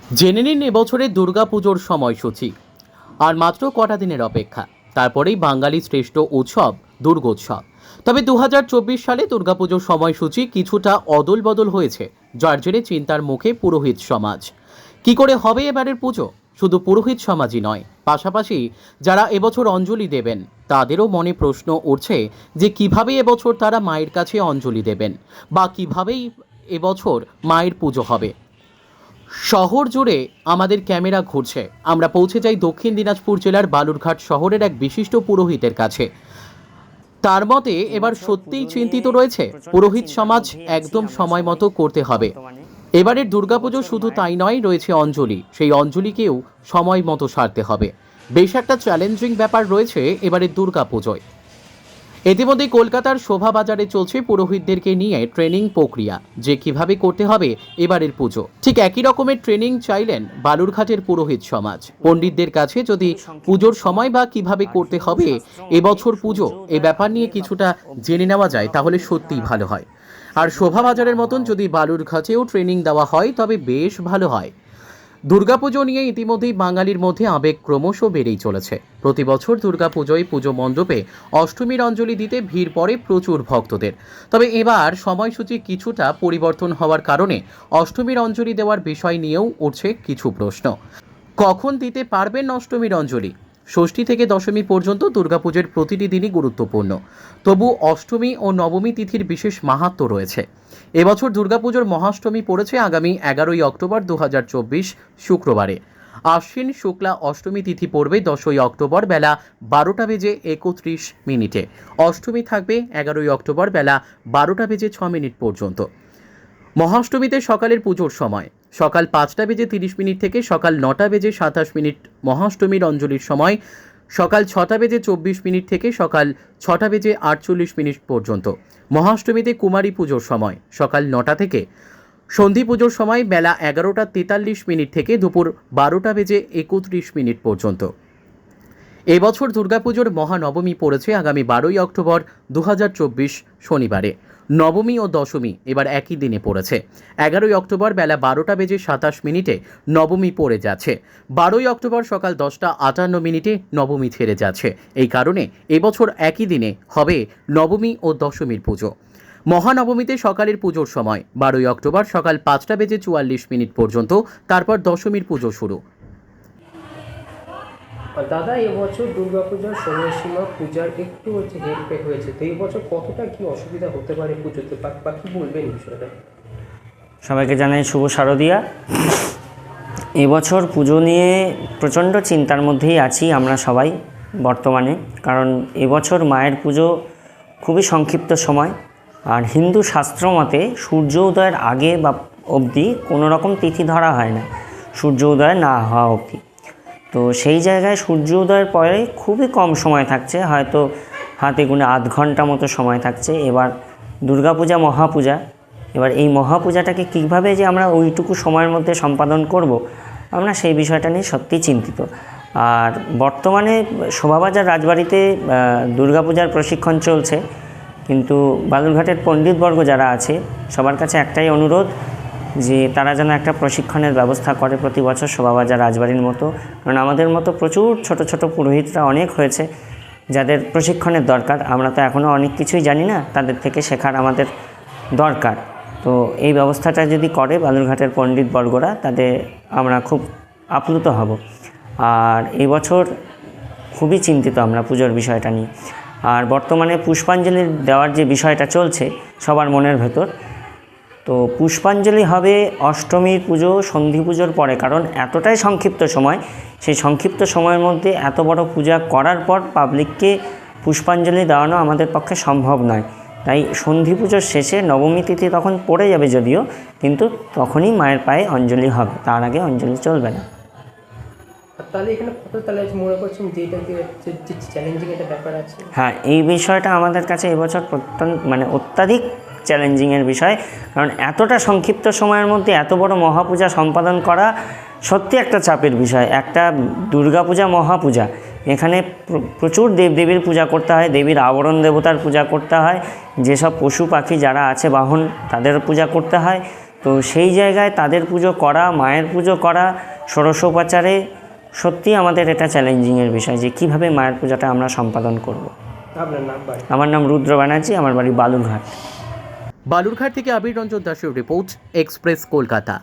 জেনে নিন এবছরের দুর্গাপুজোর সময়সূচি। আর মাত্র কটা দিনের অপেক্ষা, তারপরেই বাঙালি শ্রেষ্ঠ উৎসব দুর্গোৎসব। তবে 2024 সালে দুর্গাপুজোর সময়সূচি কিছুটা অদল বদল হয়েছে, যার জেরে চিন্তার মুখে পুরোহিত সমাজ। কি করে হবে এবারের পুজো? শুধু পুরোহিত সমাজই নয়, পাশাপাশি যারা এবছর অঞ্জলি দেবেন তাদেরও মনে প্রশ্ন উঠছে যে কিভাবে এবছর তারা মায়ের কাছে অঞ্জলি দেবেন, বা কিভাবেই এবছর মায়ের পুজো হবে। শহর জুড়ে আমাদের ক্যামেরা ঘুরছে, আমরা পৌঁছে যাই দক্ষিণ দিনাজপুর জেলার বালুরঘাট শহরের এক বিশিষ্ট পুরোহিতের কাছে। তার মতে এবার সত্যিই চিন্তিত রয়েছে পুরোহিত সমাজ, একদম সময় মতো করতে হবে। এবারের দুর্গাপুজো শুধু তাই নয়, রয়েছে অঞ্জলি, সেই অঞ্জলিকেও সময় মতো সারতে হবে। বেশ একটা চ্যালেঞ্জিং ব্যাপার রয়েছে এবারের দুর্গাপুজোয়। ইতিমধ্যে কলকাতার শোভাবাজারে চলছে পুরোহিতদেরকে নিয়ে ট্রেনিং প্রক্রিয়া, যে কিভাবে করতে হবে এবারের পুজো। ঠিক একই রকমের ট্রেনিং চাইলেন বালুরঘাটের পুরোহিত সমাজ। পণ্ডিতদের কাছে যদি পুজোর সময় বা কিভাবে করতে হবে এবছর পুজো, এ ব্যাপার নিয়ে কিছুটা জেনে নেওয়া যায় তাহলে সত্যিই ভালো হয়। আর শোভাবাজারের মতন যদি বালুরঘাটেও ট্রেনিং দেওয়া হয় তবে বেশ ভালো হয়। দুর্গাপুজো নিয়ে ইতিমধ্যেই বাঙালির মধ্যে আবেগ ক্রমশ বেড়েই চলেছে। প্রতি বছর দুর্গাপুজোয় পুজো মণ্ডপে অষ্টমীর অঞ্জলি দিতে ভিড় পড়ে প্রচুর ভক্তদের। তবে এবার সময়সূচি কিছুটা পরিবর্তন হওয়ার কারণে অষ্টমীর অঞ্জলি দেওয়ার বিষয় নিয়েও উঠছে কিছু প্রশ্ন। কখন দিতে পারবেন অষ্টমীর অঞ্জলি? ষষ্ঠী থেকে দশমী পর্যন্ত দুর্গাপুজোর প্রতিটি দিনই গুরুত্বপূর্ণ, তবু অষ্টমী ও নবমী তিথির বিশেষ মাহাত্ম্য রয়েছে। এবছর দুর্গাপুজোর মহাষ্টমী পড়েছে আগামী 11ই অক্টোবর 2024 শুক্রবারে। আশ্বিন শুক্লা অষ্টমী তিথি পড়বে 10ই অক্টোবর বেলা 12:31। অষ্টমী থাকবে 11ই অক্টোবর বেলা 12:06 পর্যন্ত। মহাষ্টমীতে সকালের পুজোর সময় সকাল 5:30 থেকে সকাল 9:27 মহাষ্টমীর অঞ্জলির সময় সকাল 6:24 থেকে সকাল 6:48 পর্যন্ত। মহাষ্টমীতে কুমারী পুজোর সময় সকাল 9টা থেকে সন্ধি পুজোর সময় বেলা 11:43 থেকে দুপুর 12:31 পর্যন্ত। এবছর দুর্গাপুজোর মহানবমী পড়েছে আগামী 12ই অক্টোবর 2024 শনিবারে। নবমী ও দশমী এবার একই দিনে পড়েছে। 11ই অক্টোবর বেলা 12:27 নবমী পড়ে যাচ্ছে। 12ই অক্টোবর সকাল 10:58 নবমী ছেড়ে যাচ্ছে। এই কারণে এবছর একই দিনে হবে নবমী ও দশমীর পুজো। মহানবমীতে সকালের পুজোর সময় 12ই অক্টোবর সকাল 5:44 পর্যন্ত, তারপর দশমীর পুজো শুরু। দাদা, এবছর দুর্গাপূজার সময়সীমা পূজার একটু হেরফের হয়েছে, তো এই বছর কতটা কি অসুবিধা হতে পারে পুজোতে, বা কি বলবেন বিষয়টা? সবাইকে জানাই শুভ শারদিয়া। এবছর পুজো নিয়ে প্রচণ্ড চিন্তার মধ্যেই আছি আমরা সবাই বর্তমানে, কারণ এবছর মায়ের পুজো খুবই সংক্ষিপ্ত সময়। আর হিন্দু শাস্ত্র মতে সূর্য উদয়ের আগে বা অবধি কোনো রকম তিথি ধরা হয় না, সূর্য উদয় না হওয়া অবধি। তো সেই জায়গায় সূর্য উদয়ের পরে খুবই কম সময় থাকছে, হয়তো হাতে গুনে আধ ঘন্টা মতো সময় থাকছে। এবার দুর্গাপূজা মহাপূজা, এবার এই মহাপূজাটাকে কীভাবে যে আমরা ওইটুকু সময়ের মধ্যে সম্পাদন করব, আমরা সেই বিষয়টা নিয়ে সত্যিই চিন্তিত। আর বর্তমানে শোভাবাজার রাজবাড়িতে দুর্গাপূজার প্রশিক্ষণ চলছে, কিন্তু বালুরঘাটের পণ্ডিতবর্গ যারা আছে সবার কাছে একটাই অনুরোধ যে তারা যেন একটা প্রশিক্ষণের ব্যবস্থা করে প্রতি বছর শোভাবাজার রাজবাড়ির মতো। কারণ আমাদের মতো প্রচুর ছোট ছোট পুরোহিতরা অনেক হয়েছে যাদের প্রশিক্ষণের দরকার। আমরা তো এখনও অনেক কিছুই জানি না, তাদের থেকে শেখার আমাদের দরকার। তো এই ব্যবস্থাটা যদি করে বালুরঘাটের পণ্ডিতবর্গরা, তাদের আমরা খুব আপ্লুত হব। আর এই বছর খুবই চিন্তিত আমরা পুজোর বিষয়টা নিয়ে। আর বর্তমানে পুষ্পাঞ্জলি দেওয়ার যে বিষয়টা চলছে সবার মনের ভেতর, তো পুষ্পাঞ্জলি হবে অষ্টমীর পুজো সন্ধি পুজোর পরে, কারণ এতটাই সংক্ষিপ্ত সময়, সেই সংক্ষিপ্ত সময়ের মধ্যে এত বড় পূজা করার পর পাবলিককে পুষ্পাঞ্জলি দেওয়ানো আমাদের পক্ষে সম্ভব নয়। তাই সন্ধি পুজোর শেষে নবমী তিথি তখন পড়ে যাবে যদিও, কিন্তু তখনই মায়ের পায়ে অঞ্জলি হবে, তার আগে অঞ্জলি চলবে না। তাহলে এখানে কত তাহলে মনে করছেন যে এটা যে চ্যালেঞ্জিং একটা ব্যাপার আছে? হ্যাঁ, এই বিষয়টা আমাদের কাছে এবছর অত্যাধিক চ্যালেঞ্জিংয়ের বিষয়, কারণ এতটা সংক্ষিপ্ত সময়ের মধ্যে এত বড় মহাপূজা সম্পাদন করা সত্যি একটা চাপের বিষয়। একটা দুর্গাপূজা মহাপূজা, এখানে প্রচুর দেবদেবীর পূজা করতে হয়, দেবীর আবরণ দেবতার পূজা করতে হয়, যেসব পশু পাখি যারা আছে বাহন তাদের পূজা করতে হয়। তো সেই জায়গায় তাদের পুজো করা, মায়ের পুজো করা ষোড়শোপচারে সত্যি আমাদের এটা চ্যালেঞ্জিংয়ের বিষয় যে কীভাবে মায়ের পূজাটা আমরা সম্পাদন করব। আপনার নাম, বাড়ি? আমার নাম রুদ্র ব্যানার্জি, আমার বাড়ি বালুরঘাট। বালুরঘাট থেকে আবির রঞ্জন দাসের রিপোর্ট, এক্সপ্রেস কলকাতা।